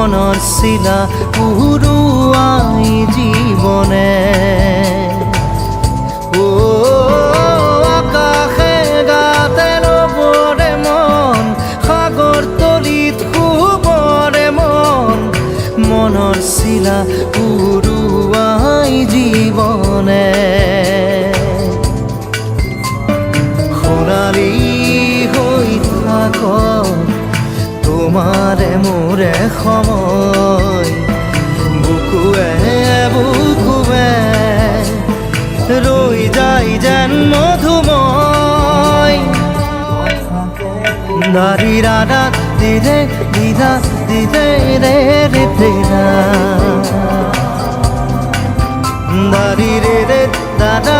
মনৰ চিলা উৰুৱাই জীৱনে আকাশে গাতে ল'বৰে মন সাগৰ তলিত শুবৰে মন মনৰ চিলা উৰুৱাই জীৱনে সোণালী হৈ থাক তোমাৰে মোৰে সময় বুকুৱে বুকুৱে ৰৈ যায় যেন মধুময় দাৰি ৰাধা দিদে দিদা দিদে ৰে ৰে তেৰা দাৰি ৰে ৰে দাদা